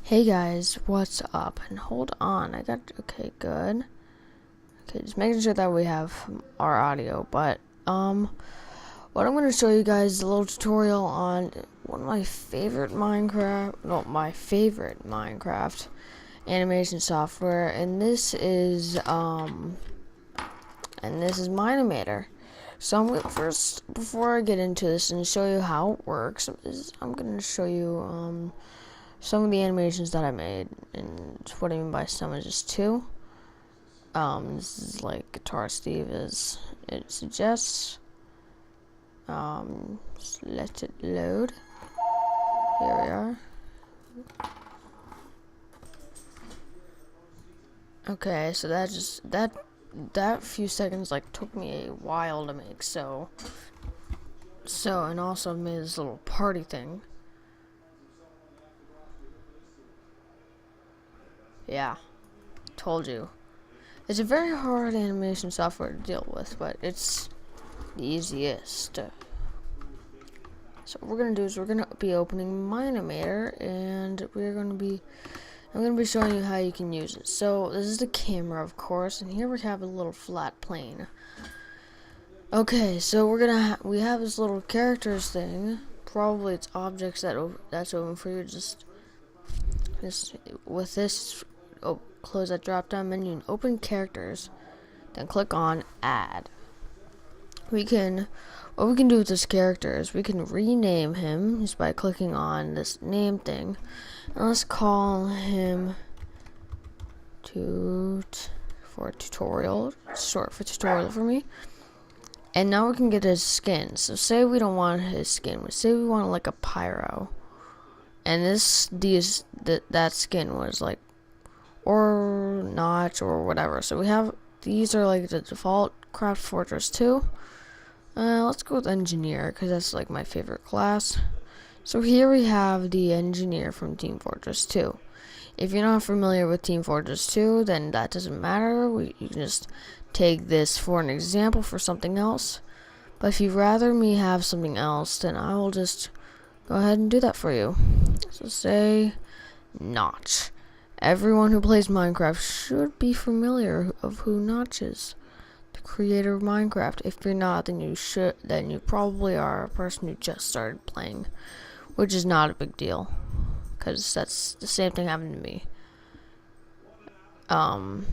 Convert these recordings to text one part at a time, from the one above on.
Hey guys, what's up? And hold on, okay, good. Okay, just making sure that we have our audio, but, what I'm going to show you guys is a little tutorial on one of my favorite Minecraft animation software, and this is Mine-imator. So I'm gonna first, before I get into this and show you how it works, I'm going to show you, some of the animations that I made, and what I mean by some is just two. This is like Guitar Steve as it suggests. Just let it load. Here we are. Okay, so that few seconds like took me a while to make. So and also I made this little party thing. Yeah, told you. It's a very hard animation software to deal with, but it's the easiest. So what we're gonna do is we're gonna be opening Mine-imator, and I'm gonna be showing you how you can use it. So this is the camera, of course, and here we have a little flat plane. Okay, so we have this little characters thing. Probably it's objects that's open for you. Just with this. Close that drop down menu and open characters, then click on add. What we can do with this character is we can rename him just by clicking on this name thing, and let's call him tutorial, short for tutorial for me. And now we can get his skin. So say we don't want his skin, say we want like a pyro, and that skin was like or notch or whatever. So we have these are like the default Craft Fortress 2. Let's go with engineer because that's like my favorite class. So here we have the engineer from Team Fortress 2. If you're not familiar with Team Fortress 2, then that doesn't matter. You can just take this for an example for something else. But if you'd rather me have something else, then I will just go ahead and do that for you. So say notch. Everyone who plays Minecraft should be familiar of who Notch is, the creator of Minecraft. If you're not, then you probably are a person who just started playing, which is not a big deal, because that's the same thing happened to me. And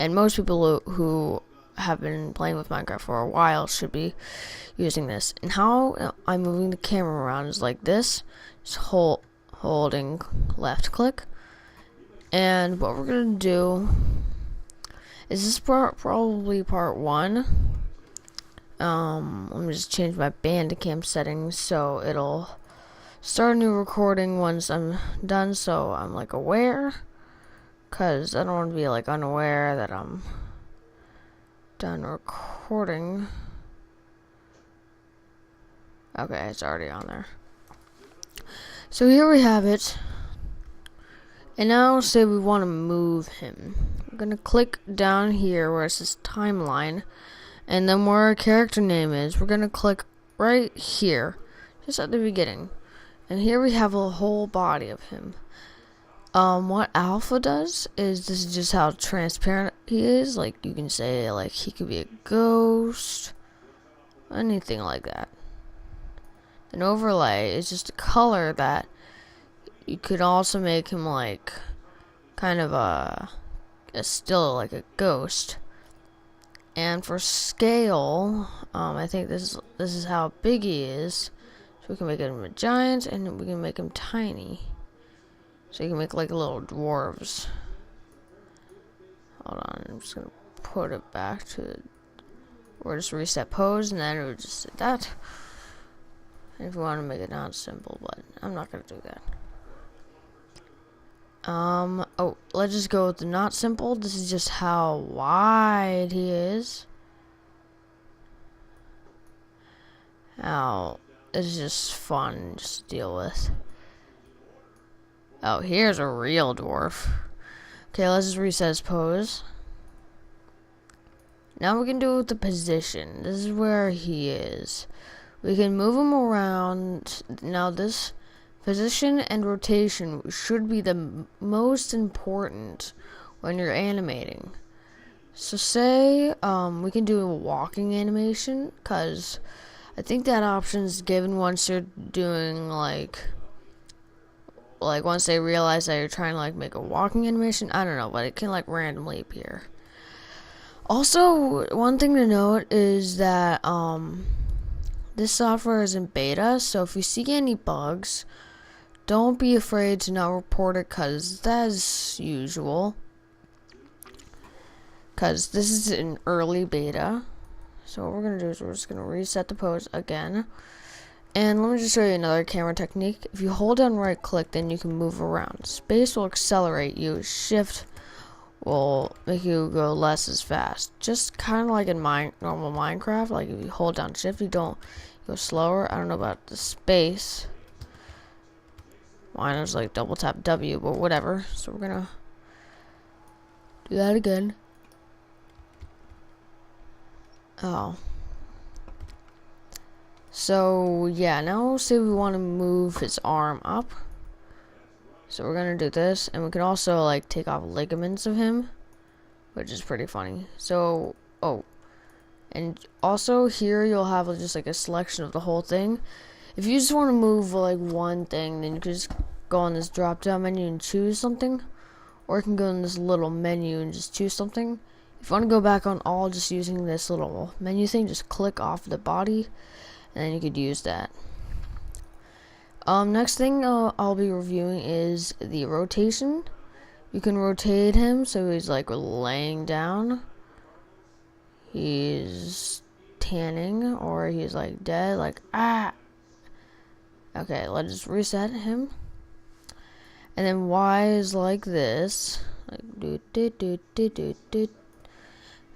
most people who have been playing with Minecraft for a while should be using this. And how I'm moving the camera around is like this, just holding left click. And what we're gonna do is this probably part one. Let me just change my Bandicam settings so it'll start a new recording once I'm done, so I'm like aware, cause I don't want to be like unaware that I'm done recording. Okay, it's already on there. So here we have it. And now say we want to move him. I'm going to click down here where it says timeline. And then where our character name is, we're going to click right here. Just at the beginning. And here we have a whole body of him. What alpha does is this is just how transparent he is. Like you can say like he could be a ghost. Anything like that. An overlay is just a color that you could also make him like kind of still like a ghost. And for scale, I think this is how big he is. So we can make him a giant, and we can make him tiny. So you can make like little dwarves. Hold on, I'm just gonna put it back to, or just reset pose, and then it would just do that. And if you want to make it not simple, but I'm not gonna do that. Let's just go with the not simple. This is just how wide he is. This is just fun just to deal with. Oh, here's a real dwarf. Okay, let's just reset his pose. Now we can do it with the position. This is where he is. We can move him around. Now this Position and rotation should be the most important when you're animating. So say we can do a walking animation, because I think that option is given once you're doing like once they realize that you're trying to like make a walking animation. I don't know, but it can like randomly appear. Also, one thing to note is that this software is in beta, so if you see any bugs, don't be afraid to not report it, because that's usual. Because this is an early beta. So what we're going to do is we're just going to reset the pose again. And let me just show you another camera technique. If you hold down right click, then you can move around. Space will accelerate you. Shift will make you go less as fast. Just kind of like in normal Minecraft. Like if you hold down shift, you don't go slower. I don't know about the space. Mine is like double tap W, but whatever. So we're going to do that again. Oh. So, yeah, now say we want to move his arm up. So we're going to do this, and we can also, like, take off ligaments of him, which is pretty funny. So, oh. And also here you'll have just, like, a selection of the whole thing. If you just want to move, like, one thing, then you can just go on this drop-down menu and choose something. Or you can go in this little menu and just choose something. If you want to go back on all just using this little menu thing, just click off the body, and then you could use that. Next thing I'll be reviewing is the rotation. You can rotate him so he's like laying down, he's tanning, or he's like dead, like ah. Okay, let's just reset him. And then Y is like this, like do do do do do do.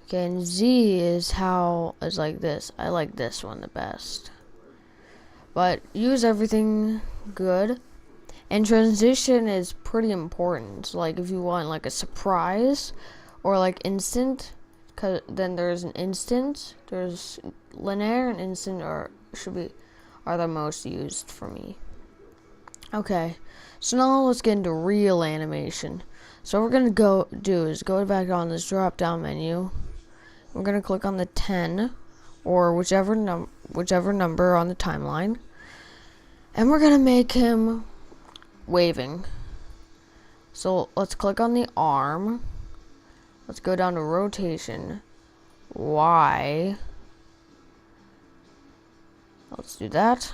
Okay, and Z is like this. I like this one the best. But use everything good. And transition is pretty important. So like if you want like a surprise or like instant, cause then there's an instant, there's linear and instant are the most used for me. Okay, so now let's get into real animation. So what we're gonna do is go back on this drop down menu. We're going to click on the 10 or whichever number on the timeline. And we're going to make him waving. So let's click on the arm. Let's go down to rotation. Y. Let's do that.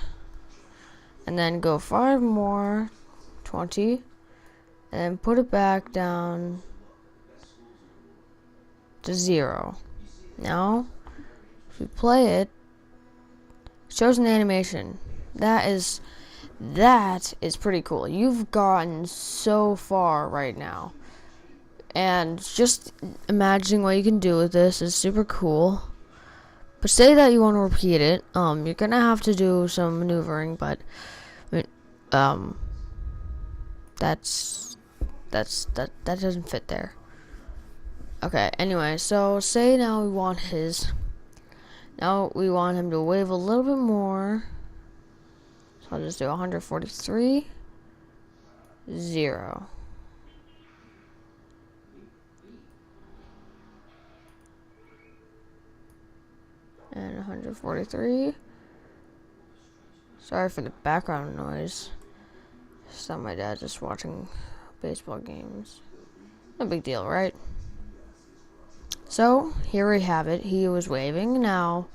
And then go 5 more. 20. And then put it back down to 0. Now, if we play it, it shows an animation. That is pretty cool. You've gotten so far right now. And just imagining what you can do with this is super cool. But say that you want to repeat it, you're gonna have to do some maneuvering, but that doesn't fit there. Okay, anyway, so say now we want we want him to wave a little bit more. So I'll just do 143, 0. And 143. Sorry for the background noise. It's not my dad just watching baseball games. No big deal, right? So, here we have it. He was waving. Now,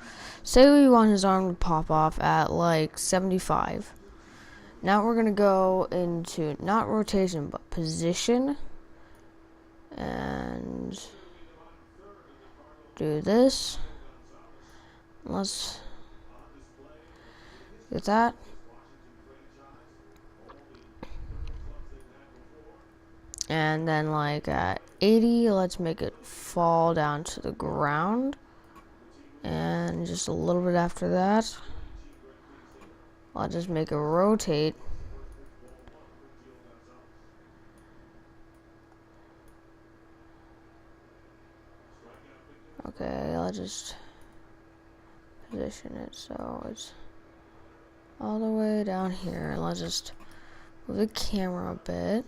say we want his arm to pop off at like 75. Now we're going to go into, not rotation, but position. And do this. Let's do that. And then like at 80, let's make it fall down to the ground. And just a little bit after that, I'll just make it rotate. Okay, I'll just position it so it's all the way down here. And let's just Move the camera a bit.